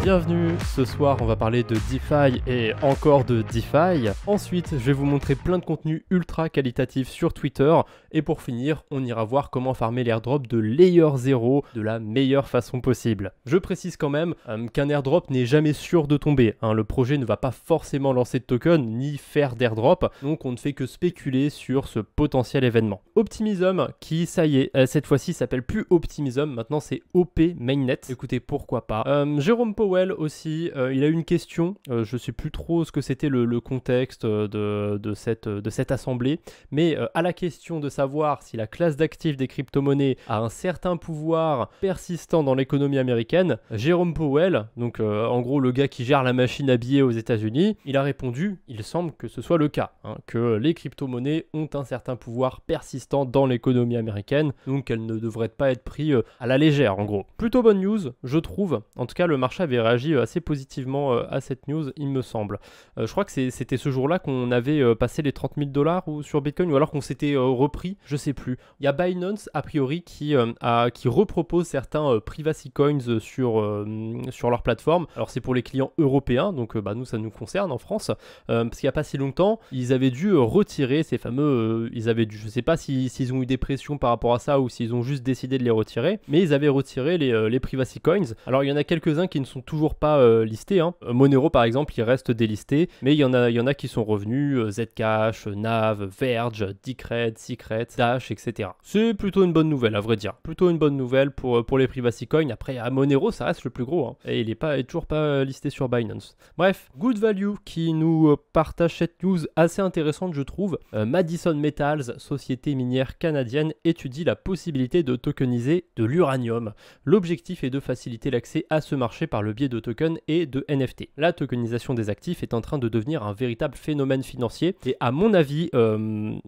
Bienvenue, ce soir on va parler de DeFi et encore de DeFi. Ensuite je vais vous montrer plein de contenus ultra qualitatifs sur Twitter. Et pour finir, on ira voir comment farmer l'airdrop de Layer 0 de la meilleure façon possible. Je précise quand même qu'un airdrop n'est jamais sûr de tomber. Le projet ne va pas forcément lancer de token ni faire d'airdrop, donc on ne fait que spéculer sur ce potentiel événement. Optimism qui, ça y est, cette fois-ci s'appelle plus Optimism, maintenant c'est OP Mainnet. Écoutez, pourquoi pas. Jérôme Powell aussi, il a eu une question, je sais plus trop ce que c'était le contexte de cette assemblée, mais à la question de savoir si la classe d'actifs des crypto-monnaies a un certain pouvoir persistant dans l'économie américaine, Jérôme Powell, donc en gros le gars qui gère la machine à billets aux États-Unis, il a répondu, il semble que ce soit le cas, que les crypto-monnaies ont un certain pouvoir persistant dans l'économie américaine, donc elles ne devraient pas être prises à la légère en gros. Plutôt bonne news, je trouve. En tout cas, le marché avait réagi assez positivement à cette news, il me semble. Je crois que c'était ce jour-là qu'on avait passé les 30 000 $, ou sur Bitcoin, ou alors qu'on s'était repris, je sais plus. Il y a Binance, a priori, qui repropose certains privacy coins sur leur plateforme. Alors c'est pour les clients européens, donc nous ça nous concerne en France, parce qu'il n'y a pas si longtemps, ils avaient dû retirer ces fameux, je sais pas s'ils ont eu des pressions par rapport à ça ou s'ils ont juste décidé de les retirer, mais ils avaient retiré les privacy coins. Alors il y en a quelques-uns qui ne sont toujours pas listés, Monero par exemple, il reste délisté, mais il y en a qui sont revenus, Zcash, Nav, Verge, Decred, Secret, Dash, etc. C'est plutôt une bonne nouvelle à vrai dire, plutôt une bonne nouvelle pour les privacy coins. Après à Monero ça reste le plus gros, et il est toujours pas listé sur Binance. Bref, Good Value qui nous partage cette news assez intéressante je trouve. Madison Metals, société minière canadienne, étudie la possibilité de tokeniser de l'uranium. L'objectif est de faciliter l'accès à ce marché par le biais de tokens et de NFT. La tokenisation des actifs est en train de devenir un véritable phénomène financier et à mon avis,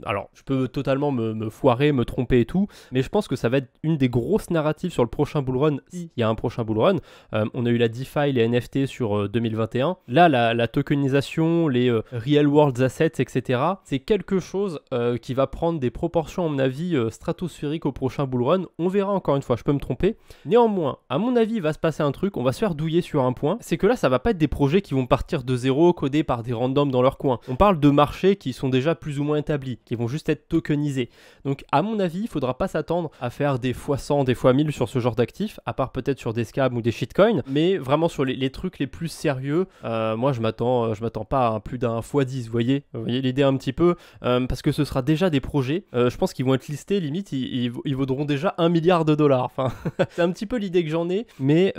alors je peux totalement me foirer, me tromper et tout, mais je pense que ça va être une des grosses narratives sur le prochain bullrun, s'il y a un prochain bullrun. On a eu la DeFi, les NFT sur 2021. Là, la tokenisation, les real world assets, etc. c'est quelque chose qui va prendre des proportions, à mon avis, stratosphériques au prochain bullrun. On verra encore une fois, je peux me tromper. Néanmoins, à mon avis, il va se passer un truc, on va se faire douiller sur un point, c'est que là, ça va pas être des projets qui vont partir de zéro, codés par des randoms dans leur coin. On parle de marchés qui sont déjà plus ou moins établis, qui vont juste être tokenisés. Donc, à mon avis, il faudra pas s'attendre à faire des fois 100, des fois 1000 sur ce genre d'actifs, à part peut-être sur des scams ou des shitcoins, mais vraiment sur les trucs les plus sérieux, moi, je m'attends pas à plus d'un x10, vous voyez l'idée un petit peu, parce que ce sera déjà des projets, je pense qu'ils vont être listés, limite, ils vaudront déjà 1 milliard $. Enfin, c'est un petit peu l'idée que j'en ai, mais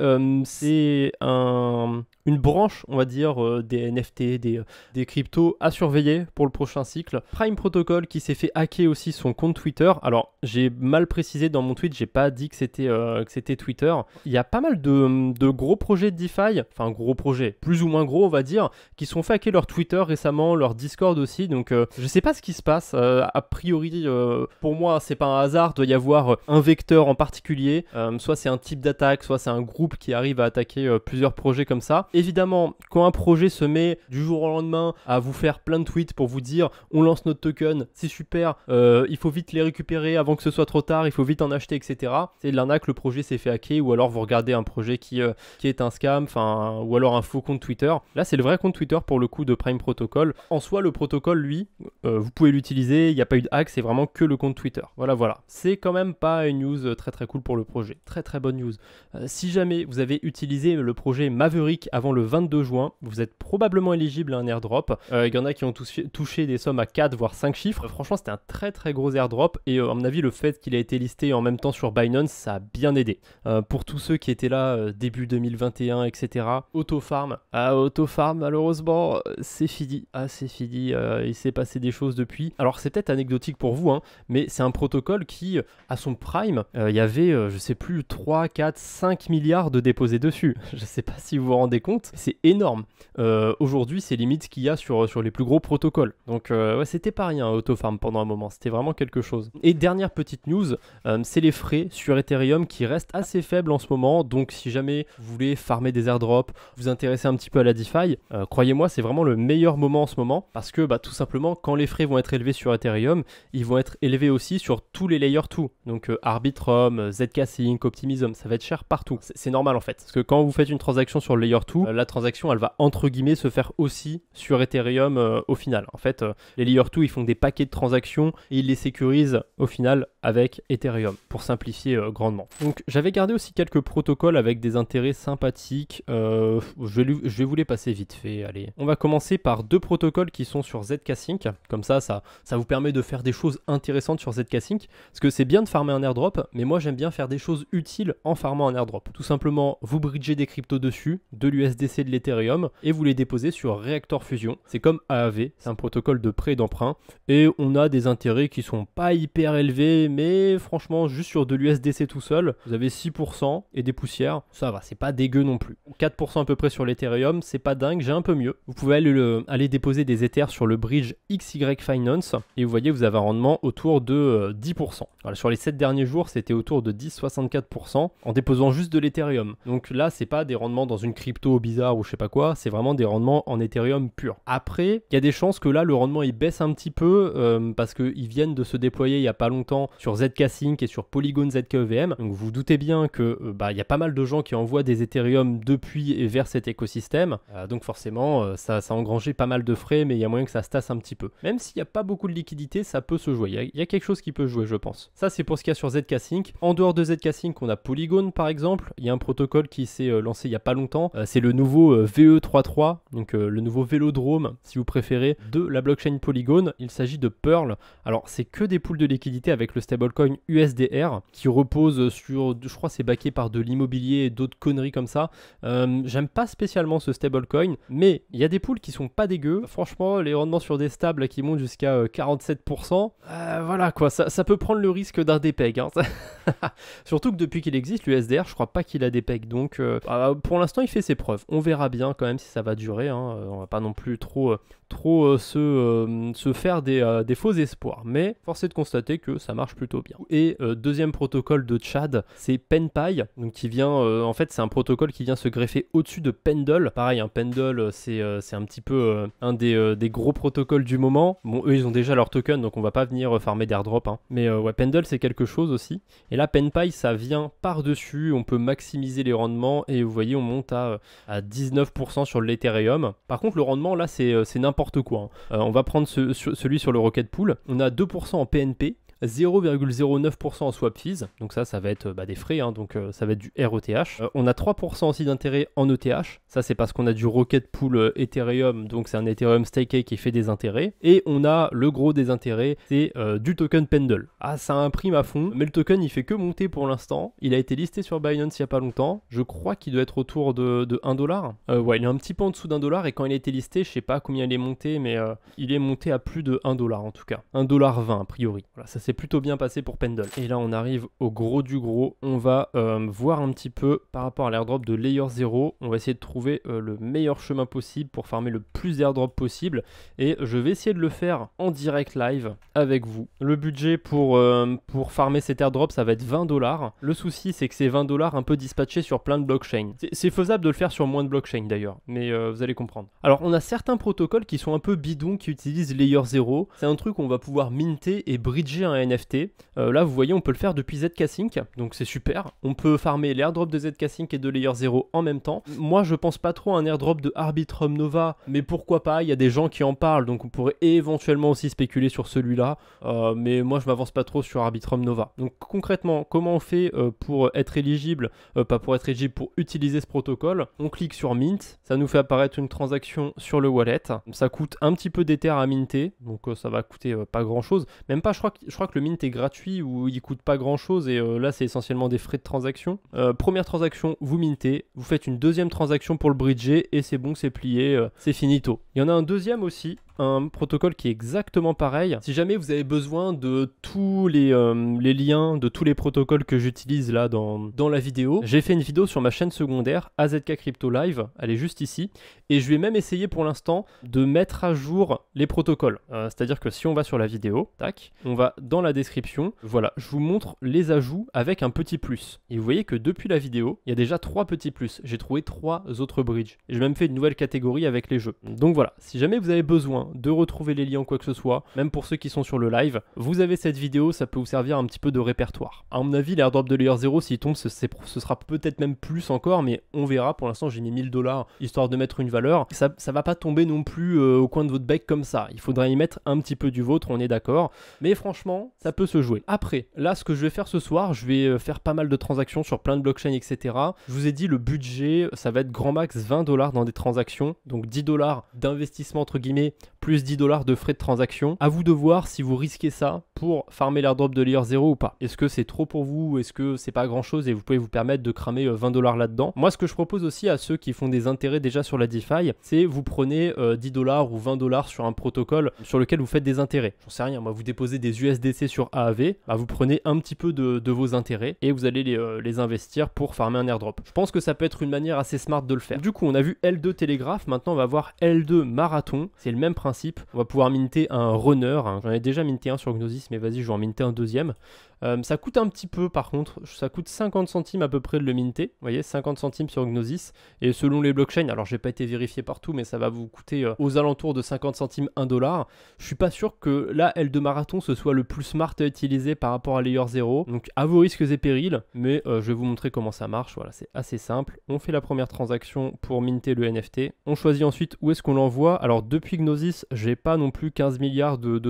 c'est une branche, on va dire, des NFT, des cryptos à surveiller pour le prochain cycle. Prime Protocol qui s'est fait hacker aussi son compte Twitter. Alors, j'ai mal précisé dans mon tweet, j'ai pas dit que c'était Twitter. Il y a pas mal de gros projets de DeFi, enfin gros projets, plus ou moins gros on va dire, qui sont fait hacker leur Twitter récemment, leur Discord aussi, donc je sais pas ce qui se passe. A priori, pour moi, c'est pas un hasard, doit y avoir un vecteur en particulier, soit c'est un type d'attaque, soit c'est un groupe qui arrive à attaquer plusieurs projets comme ça. Évidemment, quand un projet se met du jour au lendemain à vous faire plein de tweets pour vous dire on lance notre token, c'est super, il faut vite les récupérer avant que ce soit trop tard, il faut vite en acheter, etc. C'est de l'arnaque, le projet s'est fait hacker, ou alors vous regardez un projet qui est un scam, ou alors un faux compte Twitter. Là, c'est le vrai compte Twitter pour le coup de Prime Protocol. En soi, le protocole, lui, vous pouvez l'utiliser, il n'y a pas eu de hack, c'est vraiment que le compte Twitter. Voilà. C'est quand même pas une news très très cool pour le projet. Très très bonne news. Si jamais vous avez utilisé le projet Maverick avant le 22 juin, vous êtes probablement éligible à un airdrop. Il y en a qui ont touché des sommes à 4 voire 5 chiffres. Franchement, c'était un très très gros airdrop et à mon avis, le fait qu'il a été listé en même temps sur Binance, ça a bien aidé. Pour tous ceux qui étaient là début 2021, etc. Autofarm. Autofarm, malheureusement, c'est fini. C'est fini. Il s'est passé des choses depuis. Alors, c'est peut-être anecdotique pour vous, mais c'est un protocole qui, à son prime, il y avait, je sais plus, 3, 4, 5 milliards de déposés dessus. Je sais pas si vous vous rendez compte, c'est énorme. Aujourd'hui, c'est limite ce qu'il y a sur les plus gros protocoles. Donc, ouais, c'était pas rien, Autofarm, pendant un moment. C'était vraiment quelque chose. Et dernière dernière petite news, c'est les frais sur Ethereum qui restent assez faibles en ce moment. Donc si jamais vous voulez farmer des airdrops, vous intéresser un petit peu à la DeFi, croyez-moi, c'est vraiment le meilleur moment en ce moment parce que tout simplement, quand les frais vont être élevés sur Ethereum, ils vont être élevés aussi sur tous les layer 2. Donc Arbitrum, ZK-Sync, Optimism, ça va être cher partout. C'est normal en fait. Parce que quand vous faites une transaction sur le layer 2, la transaction, elle va entre guillemets se faire aussi sur Ethereum au final. En fait, les layer 2, ils font des paquets de transactions et ils les sécurisent au final avec Ethereum pour simplifier grandement. Donc j'avais gardé aussi quelques protocoles avec des intérêts sympathiques. Je vais vous les passer vite fait. Allez, on va commencer par deux protocoles qui sont sur ZK-Sync. Comme ça vous permet de faire des choses intéressantes sur ZK-Sync. Parce que c'est bien de farmer un airdrop, mais moi j'aime bien faire des choses utiles en farmant un airdrop. Tout simplement, vous bridgez des cryptos dessus, de l'USDC, de l'Ethereum, et vous les déposez sur Reactor Fusion. C'est comme AAV, c'est un protocole de prêt et d'emprunt. Et on a des intérêts qui sont pas hyper élevés, mais franchement, juste sur de l'USDC tout seul, vous avez 6% et des poussières. Ça va, c'est pas dégueu non plus. 4% à peu près sur l'Ethereum, c'est pas dingue, j'ai un peu mieux. Vous pouvez aller déposer des Ethers sur le bridge XY Finance, et vous voyez, vous avez un rendement autour de 10%. Voilà, sur les 7 derniers jours, c'était autour de 10,64% en déposant juste de l'Ethereum. Donc là, c'est pas des rendements dans une crypto bizarre ou je sais pas quoi, c'est vraiment des rendements en Ethereum pur. Après, il y a des chances que là, le rendement il baisse un petit peu parce qu'ils viennent de se déployer il y a pas longtemps sur ZK-Sync et sur Polygon ZK-EVM. Donc vous vous doutez bien que il y a pas mal de gens qui envoient des Ethereum depuis et vers cet écosystème. Donc forcément, ça a engrangé pas mal de frais, mais il y a moyen que ça se tasse un petit peu. Même s'il n'y a pas beaucoup de liquidité, ça peut se jouer. Il y a quelque chose qui peut jouer, je pense. Ça, c'est pour ce qu'il y a sur ZK-Sync. En dehors de ZK-Sync, on a Polygon, par exemple. Il y a un protocole qui s'est lancé il n'y a pas longtemps. C'est le nouveau VE33, donc le nouveau vélodrome, si vous préférez, de la blockchain Polygon. Il s'agit de Pearl. Alors, c'est que des pools de liquidité avec le stablecoin USDR qui repose sur, je crois, c'est backé par de l'immobilier et d'autres conneries comme ça. J'aime pas spécialement ce stablecoin, mais il y a des pools qui sont pas dégueux. Franchement, les rendements sur des stables qui montent jusqu'à 47%, voilà quoi, ça peut prendre le risque d'un dépeg. Hein. Surtout que depuis qu'il existe, l'USDR, je crois pas qu'il a des pegs. Donc pour l'instant, il fait ses preuves. On verra bien quand même si ça va durer. Hein. On va pas non plus trop se faire des faux espoirs. Mais force est de constater que ça marche plutôt bien. Et deuxième protocole de Tchad, c'est PenPy. Donc qui vient, en fait, c'est un protocole qui vient se greffer au-dessus de Pendle. Pareil, un Pendle, c'est un petit peu un des gros protocoles du moment. Bon, eux, ils ont déjà leur token, donc on va pas venir farmer d'airdrop. Hein. Mais ouais, Pendle, c'est quelque chose aussi. Et là, PenPy, ça vient par-dessus. On peut maximiser les rendements. Et vous voyez, on monte à 19% sur l'Ethereum. Par contre, le rendement, là, c'est n'importe quoi. Hein. On va prendre celui sur le Rocket Pool. On a 2% en PNP. 0,09% en swap fees, donc ça va être des frais, hein, donc ça va être du RETH. On a 3% aussi d'intérêt en ETH, ça c'est parce qu'on a du Rocket Pool Ethereum, donc c'est un Ethereum Stake qui fait des intérêts, et on a le gros des intérêts, c'est du token Pendle. Ah, ça imprime à fond, mais le token il fait que monter pour l'instant, il a été listé sur Binance il y a pas longtemps, je crois qu'il doit être autour de 1$. Ouais, il est un petit peu en dessous d'1$, et quand il a été listé, je sais pas combien il est monté, mais il est monté à plus de 1$ en tout cas, 1,20$ a priori. Voilà, ça c'est plutôt bien passé pour Pendle. Et là on arrive au gros du gros, on va voir un petit peu par rapport à l'airdrop de Layer 0, on va essayer de trouver le meilleur chemin possible pour farmer le plus d'airdrop possible, et je vais essayer de le faire en direct live avec vous. Le budget pour farmer cet airdrop, ça va être 20$. Le souci c'est que c'est 20$ un peu dispatchés sur plein de blockchains. C'est faisable de le faire sur moins de blockchains d'ailleurs, mais vous allez comprendre. Alors on a certains protocoles qui sont un peu bidons, qui utilisent Layer 0, c'est un truc où on va pouvoir minter et bridger un NFT. Là vous voyez, on peut le faire depuis ZK-Sync, donc c'est super. On peut farmer l'airdrop de ZK-Sync et de Layer 0 en même temps. Moi je pense pas trop à un airdrop de Arbitrum Nova, mais pourquoi pas, il y a des gens qui en parlent, donc on pourrait éventuellement aussi spéculer sur celui-là, mais moi je m'avance pas trop sur Arbitrum Nova. Donc concrètement, comment on fait pour être éligible, pour utiliser ce protocole? On clique sur Mint, ça nous fait apparaître une transaction sur le wallet, ça coûte un petit peu d'Ether à minter, donc ça va coûter pas grand chose, même pas, je crois que le mint est gratuit ou il coûte pas grand chose, et là c'est essentiellement des frais de transaction. Première transaction, vous mintez, vous faites une deuxième transaction pour le bridger et c'est bon, c'est plié, c'est finito. Il y en a un deuxième aussi un protocole qui est exactement pareil. Si jamais vous avez besoin de tous les liens de tous les protocoles que j'utilise là dans la vidéo, j'ai fait une vidéo sur ma chaîne secondaire AZK Crypto Live, elle est juste ici, et je vais même essayer pour l'instant de mettre à jour les protocoles. C'est-à-dire que si on va sur la vidéo, tac, on va dans la description, voilà, je vous montre les ajouts avec un petit plus. Et vous voyez que depuis la vidéo, il y a déjà 3 petits plus. J'ai trouvé 3 autres bridges. Et j'ai même fait une nouvelle catégorie avec les jeux. Donc voilà, si jamais vous avez besoin de retrouver les liens ou quoi que ce soit, même pour ceux qui sont sur le live, vous avez cette vidéo, ça peut vous servir un petit peu de répertoire. À mon avis, l'airdrop de Layer 0, s'il tombe, ce sera peut-être même plus encore, mais on verra. Pour l'instant, j'ai mis 1000 $, histoire de mettre une valeur. Ça va pas tomber non plus au coin de votre bec comme ça. Il faudra y mettre un petit peu du vôtre, on est d'accord. Mais franchement, ça peut se jouer. Après, là, ce que je vais faire ce soir, je vais faire pas mal de transactions sur plein de blockchains, etc. Je vous ai dit, le budget, ça va être grand max 20 $ dans des transactions. Donc 10 $ d'investissement entre guillemets, plus 10 $ de frais de transaction. À vous de voir si vous risquez ça pour farmer l'airdrop de Layer 0 ou pas. Est-ce que c'est trop pour vous? Est-ce que c'est pas grand chose et vous pouvez vous permettre de cramer 20 $ là-dedans? Moi, ce que je propose aussi à ceux qui font des intérêts déjà sur la DeFi, c'est vous prenez 10 $ ou 20 $ sur un protocole sur lequel vous faites des intérêts. J'en sais rien, moi, vous déposez des USDC sur AAV, bah, vous prenez un petit peu de vos intérêts et vous allez les investir pour farmer un airdrop. Je pense que ça peut être une manière assez smart de le faire. Du coup, on a vu L2 Telegraph, maintenant on va voir L2 Marathon. C'est le même principe. On va pouvoir minter un runner. J'en ai déjà minté un sur Gnosis, mais vas-y, je vais en minter un deuxième. Ça coûte un petit peu par contre, ça coûte 50 centimes à peu près de le minter, vous voyez, 50 centimes sur Gnosis, et selon les blockchains, alors j'ai pas été vérifié partout, mais ça va vous coûter aux alentours de 50 centimes 1 $. Je suis pas sûr que là, L2 Marathon, ce soit le plus smart à utiliser par rapport à Layer 0, donc à vos risques et périls, mais je vais vous montrer comment ça marche, voilà, c'est assez simple. On fait la première transaction pour minter le NFT, on choisit ensuite où est-ce qu'on l'envoie. Alors depuis Gnosis, j'ai pas non plus 15 milliards de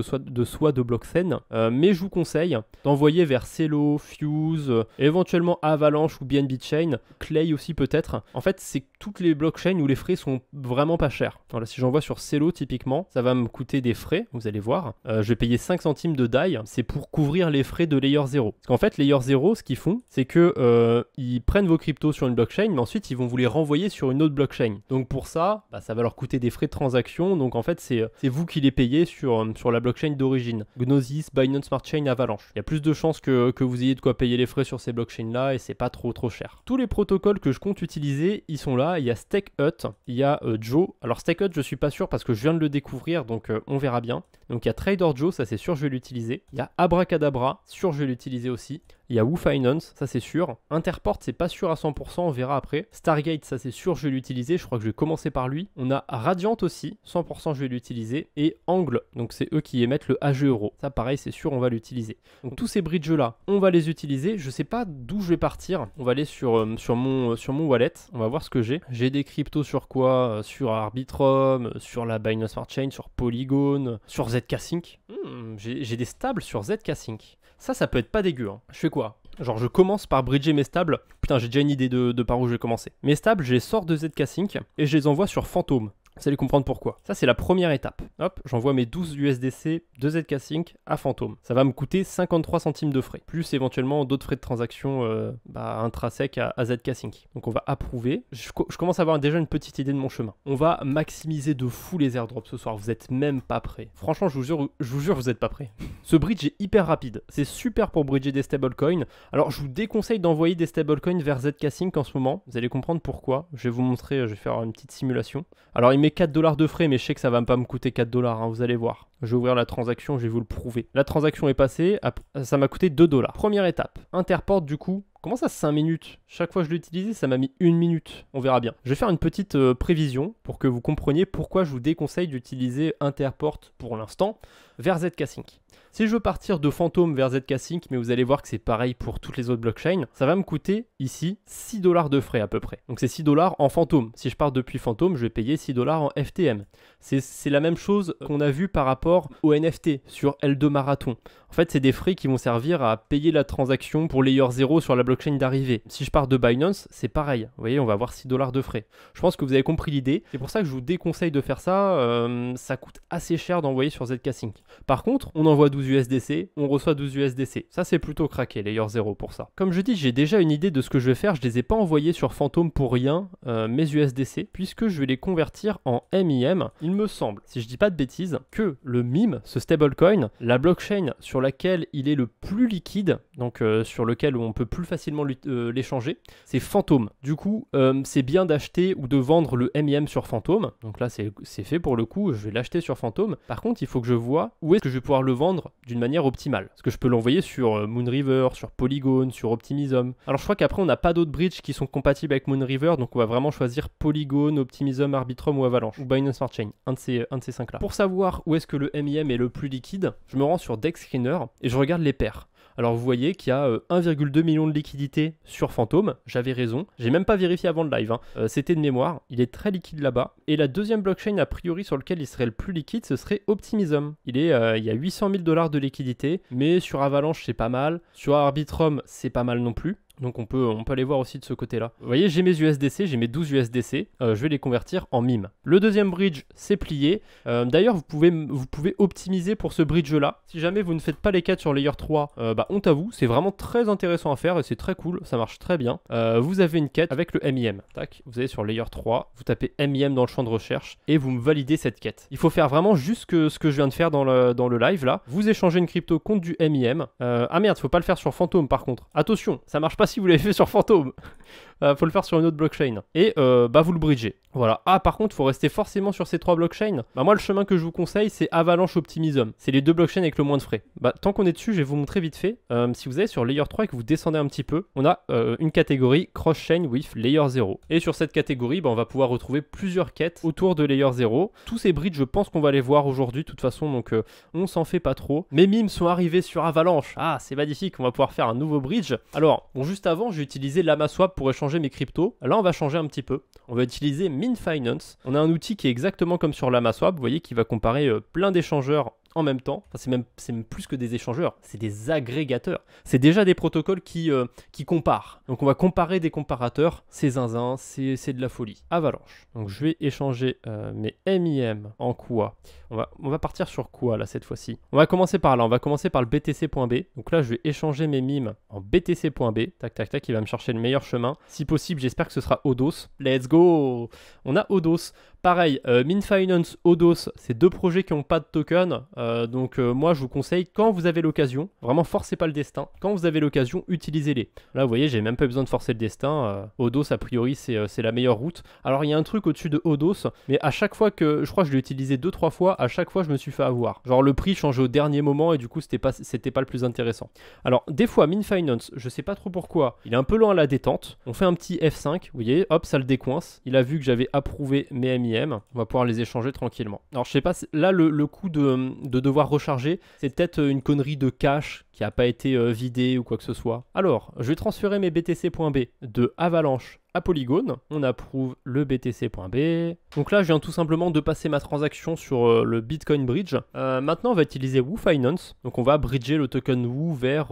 SWA de blockchain, mais je vous conseille d'envoyer vers Celo, Fuse, éventuellement Avalanche ou BNB Chain, Clay aussi peut-être. En fait, c'est toutes les blockchains où les frais sont vraiment pas chers. Voilà, si j'envoie sur Celo typiquement, ça va me coûter des frais, vous allez voir. Je vais payer 5 centimes de DAI, c'est pour couvrir les frais de Layer 0. Parce qu'en fait, Layer 0, ce qu'ils font, c'est que ils prennent vos cryptos sur une blockchain, mais ensuite ils vont vous les renvoyer sur une autre blockchain. Donc pour ça, bah, ça va leur coûter des frais de transaction. Donc en fait, c'est vous qui les payez sur la blockchain d'origine. Gnosis, Binance Smart Chain, Avalanche. Il y a plus de chances que vous ayez de quoi payer les frais sur ces blockchains là et c'est pas trop cher. Tous les protocoles que je compte utiliser, ils sont là. Il y a StakeHut, il y a Joe. Alors StakeHut, je suis pas sûr parce que je viens de le découvrir, donc on verra bien. Donc il y a Trader Joe, ça c'est sûr, je vais l'utiliser. Il y a Abracadabra, sûr, je vais l'utiliser aussi. Il y a WooFinance, ça c'est sûr. Interport, c'est pas sûr à 100%, on verra après. Stargate, ça c'est sûr, je vais l'utiliser. Je crois que je vais commencer par lui. On a Radiant aussi, 100% je vais l'utiliser. Et Angle, donc c'est eux qui émettent le AG Euro. Ça pareil, c'est sûr, on va l'utiliser. Donc tous ces bridges là, on va les utiliser. Je sais pas d'où je vais partir. On va aller sur mon wallet. On va voir ce que j'ai. J'ai des cryptos sur quoi? Sur Arbitrum, sur la Binance Smart Chain, sur Polygon, sur ZK-Sync. J'ai des stables sur ZK-Sync. Ça peut être pas dégueu. Hein. Je fais quoi? Genre je commence par bridger mes stables. Putain, j'ai déjà une idée de par où je vais commencer. Mes stables, je les sors de ZK-Sync et je les envoie sur Phantom. Vous allez comprendre pourquoi. Ça, c'est la première étape. Hop, j'envoie mes 12 USDC de ZK-Sync à Phantom. Ça va me coûter 53 centimes de frais, plus éventuellement d'autres frais de transaction intrinsèques à ZK-Sync. Donc on va approuver. Je commence à avoir déjà une petite idée de mon chemin. On va maximiser de fou les airdrops ce soir. Vous êtes même pas prêts. Franchement, je vous jure, vous êtes pas prêts. Ce bridge est hyper rapide. C'est super pour bridger des stablecoins. Alors, je vous déconseille d'envoyer des stablecoins vers ZK-Sync en ce moment. Vous allez comprendre pourquoi. Je vais vous montrer, je vais faire une petite simulation. Alors, il met 4 $ de frais, mais je sais que ça va pas me coûter 4 $, hein, vous allez voir. Je vais ouvrir la transaction, je vais vous le prouver. La transaction est passée, ça m'a coûté 2 $. Première étape, Interport du coup. Comment ça 5 minutes? Chaque fois que je l'ai utilisé, ça m'a mis 1 minute. On verra bien. Je vais faire une petite prévision pour que vous compreniez pourquoi je vous déconseille d'utiliser Interport pour l'instant vers ZK-Sync. Si je veux partir de Phantom vers ZK-Sync, mais vous allez voir que c'est pareil pour toutes les autres blockchains, ça va me coûter ici 6 $ de frais à peu près. Donc c'est 6 $ en Phantom. Si je pars depuis Phantom, je vais payer 6 $ en FTM. C'est la même chose qu'on a vu par rapport au NFT sur L2 Marathon. En fait, c'est des frais qui vont servir à payer la transaction pour Layer 0 sur la blockchain d'arrivée. Si je pars de Binance, c'est pareil. Vous voyez, on va avoir 6 $ de frais. Je pense que vous avez compris l'idée. C'est pour ça que je vous déconseille de faire ça. Ça coûte assez cher d'envoyer sur ZK-Sync. Par contre, on envoie 12 USDC, on reçoit 12 USDC. Ça, c'est plutôt craqué, Layer 0 pour ça. Comme je dis, j'ai déjà une idée de ce que je vais faire. Je les ai pas envoyés sur Phantom pour rien, mes USDC, puisque je vais les convertir en MIM. Il me semble, si je dis pas de bêtises, que le MIM, ce stablecoin, la blockchain sur laquelle il est le plus liquide, donc sur lequel on peut plus facilement l'échanger, c'est Phantom. Du coup, c'est bien d'acheter ou de vendre le MIM sur Phantom. Donc là, c'est fait pour le coup, je vais l'acheter sur Phantom. Par contre, il faut que je vois où est-ce que je vais pouvoir le vendre d'une manière optimale. Parce que je peux l'envoyer sur Moonriver, sur Polygon, sur Optimism. Alors je crois qu'après, on n'a pas d'autres bridges qui sont compatibles avec Moonriver, donc on va vraiment choisir Polygon, Optimism, Arbitrum ou Avalanche, ou Binance Smart Chain, un de ces 5-là. Pour savoir où est-ce que le MIM est le plus liquide, je me rends sur DexScreener et je regarde les paires. Alors vous voyez qu'il y a 1,2 million de liquidités sur Phantom, j'avais raison, j'ai même pas vérifié avant le live, c'était de mémoire, il est très liquide là-bas. Et la deuxième blockchain a priori sur lequel il serait le plus liquide, ce serait Optimism. Il y a 800 000 $ de liquidité, mais sur Avalanche c'est pas mal, sur Arbitrum c'est pas mal non plus. Donc on peut aller voir aussi de ce côté-là. Vous voyez, j'ai mes USDC, j'ai mes 12 USDC, je vais les convertir en MIM. Le deuxième bridge, c'est plié. D'ailleurs, vous pouvez optimiser pour ce bridge-là. Si jamais vous ne faites pas les quêtes sur Layer 3, honte à vous, c'est vraiment très intéressant à faire et c'est très cool, ça marche très bien. Vous avez une quête avec le MIM. Tac, vous allez sur Layer 3, vous tapez MIM dans le champ de recherche et vous me validez cette quête. Il faut faire vraiment juste ce que je viens de faire dans le live là. Vous échangez une crypto contre du MIM. Ah merde, faut pas le faire sur Phantom par contre. Attention, ça marche pas si vous l'avez fait sur Phantom. Faut le faire sur une autre blockchain. Et vous le bridgez. Voilà. Ah, par contre, il faut rester forcément sur ces trois blockchains. Moi, le chemin que je vous conseille, c'est Avalanche Optimism. C'est les deux blockchains avec le moins de frais. Tant qu'on est dessus, je vais vous montrer vite fait. Si vous allez sur Layer 3 et que vous descendez un petit peu, on a une catégorie Cross-Chain with Layer 0. Et sur cette catégorie, on va pouvoir retrouver plusieurs quêtes autour de Layer 0. Tous ces bridges, je pense qu'on va les voir aujourd'hui, de toute façon, donc on s'en fait pas trop. Mes mimes sont arrivés sur Avalanche. Ah, c'est magnifique, on va pouvoir faire un nouveau bridge. Alors, juste avant, j'ai utilisé LamaSwap pour échanger mes cryptos. Là, on va changer un petit peu. On va utiliser MinFinance. On a un outil qui est exactement comme sur LamaSwap, vous voyez, qui va comparer plein d'échangeurs en même temps. Enfin, c'est même plus que des échangeurs, c'est des agrégateurs. C'est déjà des protocoles qui comparent. Donc on va comparer des comparateurs. C'est zinzin, c'est de la folie. Avalanche. Donc je vais échanger mes MIM en quoi. On va partir sur quoi là cette fois-ci. On va commencer par là, on va commencer par le BTC.B. Donc là je vais échanger mes MIM en BTC.B. Tac tac tac, il va me chercher le meilleur chemin. Si possible, j'espère que ce sera Odos. Let's go. On a Odos. Pareil, MinFinance, Odos, c'est deux projets qui n'ont pas de token. Donc moi je vous conseille, quand vous avez l'occasion, vraiment forcez pas le destin, quand vous avez l'occasion, utilisez-les. Là vous voyez, j'ai même pas besoin de forcer le destin. Odos a priori c'est la meilleure route. Alors il y a un truc au-dessus de Odos, mais à chaque fois que, je crois que je l'ai utilisé 2-3 fois, à chaque fois je me suis fait avoir. Genre le prix changeait au dernier moment et du coup c'était pas le plus intéressant. Alors des fois MinFinance, je sais pas trop pourquoi, il est un peu lent à la détente. On fait un petit F5, vous voyez, hop ça le décoince. Il a vu que j'avais approuvé mes MIM. On va pouvoir les échanger tranquillement. Alors je sais pas, là le coup de devoir recharger, c'est peut-être une connerie de cache qui n'a pas été vidé ou quoi que ce soit. Alors, je vais transférer mes BTC.B de Avalanche à Polygon. On approuve le BTC.B. Donc là, je viens tout simplement de passer ma transaction sur le Bitcoin Bridge. Maintenant, on va utiliser WooFinance. Donc on va bridger le token Woo vers,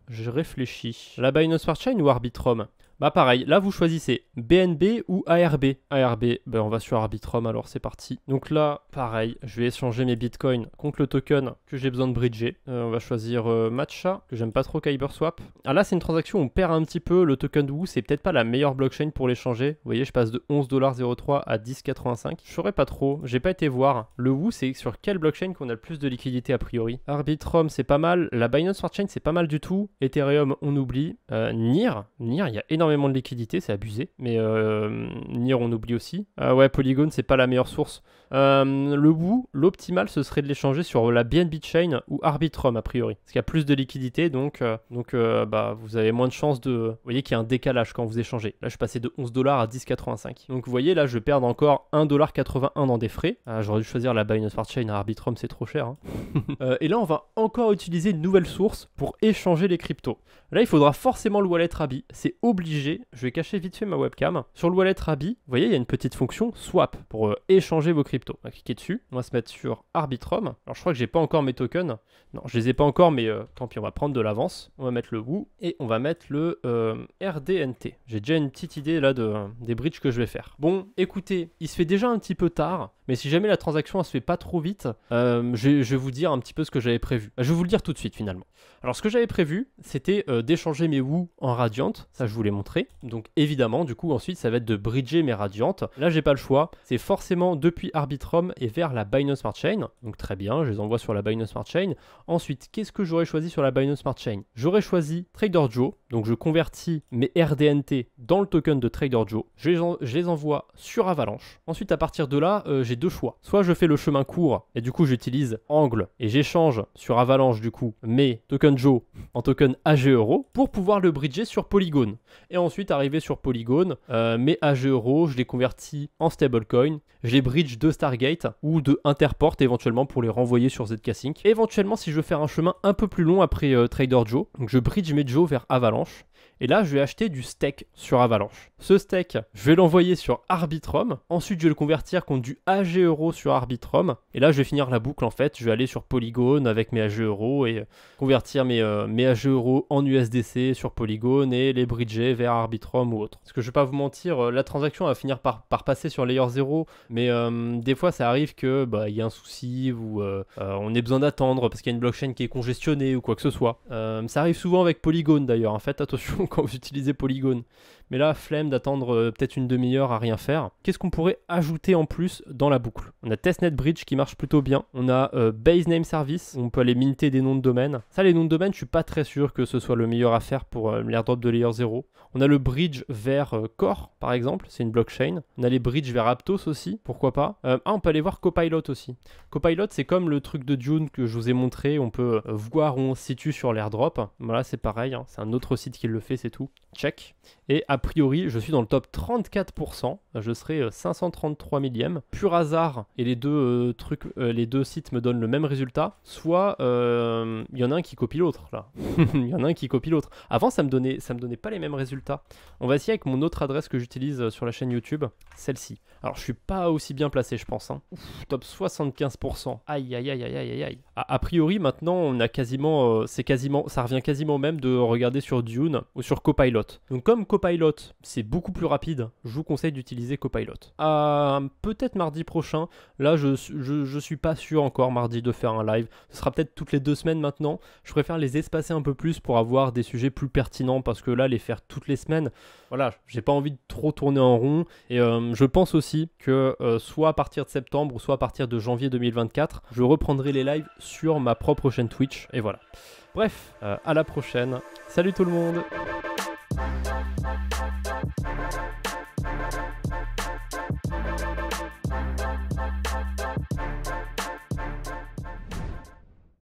je réfléchis, la Binance Smart Chain ou Arbitrum. Pareil, là vous choisissez BNB ou ARB. ARB, on va sur Arbitrum, alors c'est parti. Donc là, pareil, je vais échanger mes bitcoins contre le token que j'ai besoin de bridger. On va choisir Matcha, que j'aime pas trop KyberSwap. Ah là, c'est une transaction où on perd un petit peu. Le token Woo, c'est peut-être pas la meilleure blockchain pour l'échanger. Vous voyez, je passe de 11,03 à 10,85. Je saurais pas trop, j'ai pas été voir. Le Woo, c'est sur quelle blockchain qu'on a le plus de liquidité a priori. Arbitrum, c'est pas mal. La Binance Smart Chain, c'est pas mal du tout. Ethereum, on oublie. NIR, il y a énormément de liquidité, c'est abusé, mais NIR on oublie aussi. Ouais, Polygon c'est pas la meilleure source. Le Woo, l'optimal ce serait de l'échanger sur la BNB Chain ou Arbitrum a priori, parce qu'il y a plus de liquidité, donc vous avez moins de chances de... Vous voyez qu'il y a un décalage quand vous échangez. Là je suis passé de 11$ à 10,85. Donc vous voyez là je perds encore 1,81$ dans des frais. J'aurais dû choisir la Binance Smart Chain à Arbitrum, c'est trop cher. Et là on va encore utiliser une nouvelle source pour échanger les cryptos. Là il faudra forcément le wallet Rabi, c'est obligé. obligé, je vais cacher vite fait ma webcam. Sur le wallet Rabbi, vous voyez, il y a une petite fonction swap pour échanger vos cryptos. On va cliquer dessus. On va se mettre sur Arbitrum. Alors je crois que j'ai pas encore mes tokens. Non, je les ai pas encore, mais tant pis, on va prendre de l'avance. On va mettre le WOO et on va mettre le RDNT. J'ai déjà une petite idée là des bridges que je vais faire. Bon, écoutez, il se fait déjà un petit peu tard, mais si jamais la transaction elle se fait pas trop vite, je vais vous dire un petit peu ce que j'avais prévu. Je vais vous le dire tout de suite finalement. Alors ce que j'avais prévu, c'était d'échanger mes WOO en Radiant. Ça, je vous l'ai montré. Donc évidemment, du coup, ensuite, ça va être de bridger mes Radiant. Là, j'ai pas le choix. C'est forcément depuis Arbitrum et vers la Binance Smart Chain. Donc très bien, je les envoie sur la Binance Smart Chain. Ensuite, qu'est-ce que j'aurais choisi sur la Binance Smart Chain? J'aurais choisi Trader Joe. Donc je convertis mes RDNT dans le token de Trader Joe. Je les envoie sur Avalanche. Ensuite, à partir de là, j'ai deux choix. Soit je fais le chemin court et du coup, j'utilise Angle et j'échange sur Avalanche du coup mes tokens Joe en token AG Euro pour pouvoir le bridger sur Polygon. Et ensuite, arrivé sur Polygon, mes AG Euro, je les convertis en stablecoin. Je les bridge de Stargate ou de Interport éventuellement pour les renvoyer sur ZK Sync. Et éventuellement, si je veux faire un chemin un peu plus long après Trader Joe, donc je bridge mes Joe vers Avalanche. Et là, je vais acheter du stake sur Avalanche. Ce stake, je vais l'envoyer sur Arbitrum. Ensuite, je vais le convertir contre du AG Euro sur Arbitrum. Et là, je vais finir la boucle en fait. Je vais aller sur Polygon avec mes AG Euro et convertir mes AG Euro en USDC sur Polygon et les bridger vers Arbitrum ou autre. Parce que je ne vais pas vous mentir, la transaction va finir par passer sur Layer 0. Mais des fois, ça arrive que y a un souci ou on ait besoin d'attendre parce qu'il y a une blockchain qui est congestionnée ou quoi que ce soit. Ça arrive souvent avec Polygon d'ailleurs. En fait, attention quand vous utilisez Polygon. Mais là, flemme d'attendre peut-être une demi-heure à rien faire. Qu'est-ce qu'on pourrait ajouter en plus dans la boucle? On a Testnet Bridge qui marche plutôt bien. On a Base Name Service, où on peut aller minter des noms de domaine. Ça, les noms de domaine, je suis pas très sûr que ce soit le meilleur à faire pour l'airdrop de Layer 0. On a le bridge vers Core, par exemple, c'est une blockchain. On a les bridges vers Aptos aussi, pourquoi pas. On peut aller voir Copilot aussi. Copilot, c'est comme le truc de Dune que je vous ai montré. On peut voir où on se situe sur l'airdrop. Voilà, c'est pareil, hein. C'est un autre site qui le fait, c'est tout. Check. Et a priori, je suis dans le top 34%. Je serai 533 millième. Pur hasard, et les deux sites me donnent le même résultat. Soit il y en a un qui copie l'autre là. Il y en a un qui copie l'autre. Avant, ça me donnait pas les mêmes résultats. On va essayer avec mon autre adresse que j'utilise sur la chaîne YouTube, celle-ci. Alors, je suis pas aussi bien placé, je pense. Hein. Ouf, top 75%. Aïe, aïe, aïe, aïe, aïe, aïe. A priori, maintenant, on a quasiment, ça revient quasiment au même de regarder sur Dune ou sur Copilot. Donc, comme Copilot, c'est beaucoup plus rapide, je vous conseille d'utiliser Copilot. Peut-être mardi prochain. Là, je suis pas sûr encore mardi de faire un live. Ce sera peut-être toutes les 2 semaines maintenant. Je préfère les espacer un peu plus pour avoir des sujets plus pertinents parce que là, les faire toutes les semaines, voilà, j'ai pas envie de trop tourner en rond. Et je pense aussi que soit à partir de septembre ou soit à partir de janvier 2024, je reprendrai les lives sur ma propre chaîne Twitch. Et voilà. Bref, à la prochaine. Salut tout le monde!